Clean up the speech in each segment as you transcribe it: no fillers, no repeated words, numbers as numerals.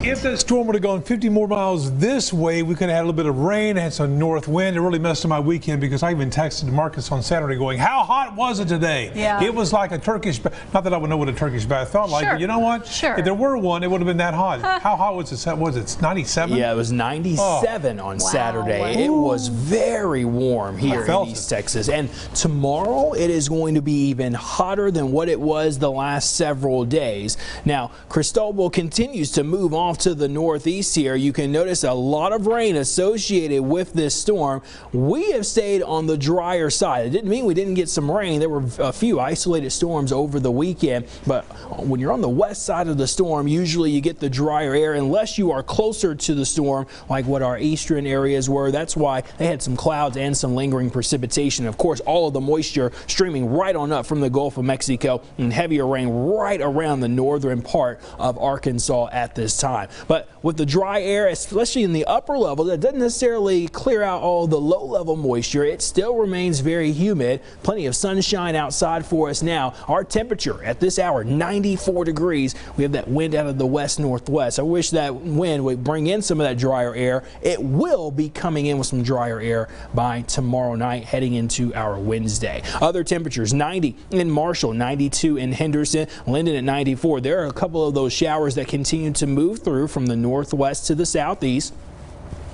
If that storm would have gone 50 more miles this way, we could have had a little bit of rain, had some north wind. It really messed up my weekend because I even texted Marcus on Saturday going, how hot was it today? Yeah. It was like a Turkish bath. Not that I would know what a Turkish bath felt like, but you know what? Sure. If there were one, it would have been that hot. How hot was it? Was it 97? Yeah, it was 97 on Saturday. It was very warm here in East Texas. And tomorrow it is going to be even hotter than what it was the last several days. Now, Cristobal continues to move off to the northeast here. You can notice a lot of rain associated with this storm. We have stayed on the drier side. It didn't mean we didn't get some rain. There were a few isolated storms over the weekend, but when you're on the west side of the storm, usually you get the drier air unless you are closer to the storm like what our eastern areas were. That's why they had some clouds and some lingering precipitation. Of course, all of the moisture streaming right on up from the Gulf of Mexico and heavier rain right around the northern part of Arkansas at this time. But with the dry air, especially in the upper level, that doesn't necessarily clear out all the low-level moisture. It still remains very humid. Plenty of sunshine outside for us now. Our temperature at this hour, 94 degrees. We have that wind out of the west-northwest. I wish that wind would bring in some of that drier air. It will be coming in with some drier air by tomorrow night, heading into our Wednesday. Other temperatures, 90 in Marshall, 92 in Henderson, Linden at 94. There are a couple of those showers that continue to move through from the northwest to the southeast.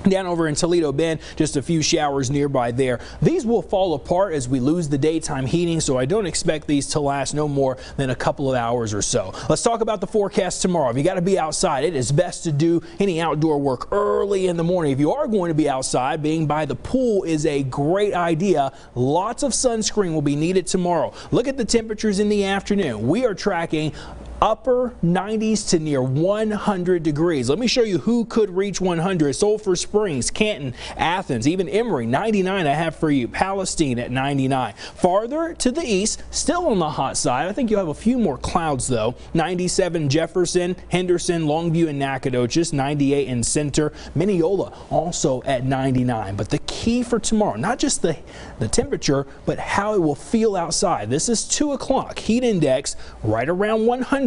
Down over in Toledo Bend, just a few showers nearby there. These will fall apart as we lose the daytime heating, so I don't expect these to last no more than a couple of hours or so. Let's talk about the forecast tomorrow. If you got to be outside, it is best to do any outdoor work early in the morning. If you are going to be outside, being by the pool is a great idea. Lots of sunscreen will be needed tomorrow. Look at the temperatures in the afternoon. We are tracking upper 90s to near 100 degrees. Let me show you who could reach 100. Sulphur Springs, Canton, Athens, even Emory, 99 I have for you. Palestine at 99. Farther to the east, still on the hot side. I think you'll have a few more clouds though. 97 Jefferson, Henderson, Longview, and Nacogdoches. 98 in Center. Mineola also at 99. But the key for tomorrow, not just the temperature, but how it will feel outside. This is 2 o'clock. Heat index right around 100.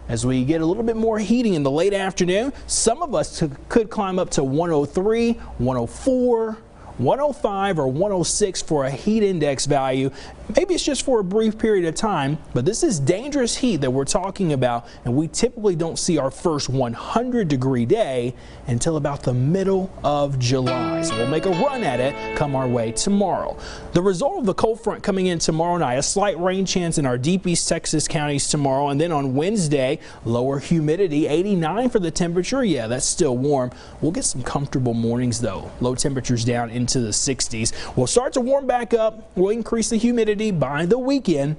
As we get a little bit more heating in the late afternoon, some of us could climb up to 103, 104, 105 or 106 for a heat index value. Maybe it's just for a brief period of time, but this is dangerous heat that we're talking about, and we typically don't see our first 100-degree day until about the middle of July. So we'll make a run at it come our way tomorrow. The result of the cold front coming in tomorrow night, a slight rain chance in our deep East Texas counties tomorrow, and then on Wednesday, lower humidity, 89 for the temperature. Yeah, that's still warm. We'll get some comfortable mornings though. Low temperatures down into the 60s. We'll start to warm back up. We'll increase the humidity by the weekend.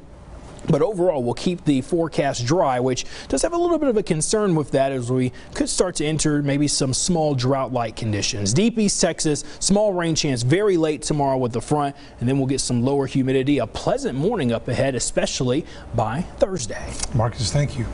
But overall, we'll keep the forecast dry, which does have a little bit of a concern with that as we could start to enter maybe some small drought-like conditions. Deep East Texas, small rain chance very late tomorrow with the front, and then we'll get some lower humidity. A pleasant morning up ahead, especially by Thursday. Marcus, thank you.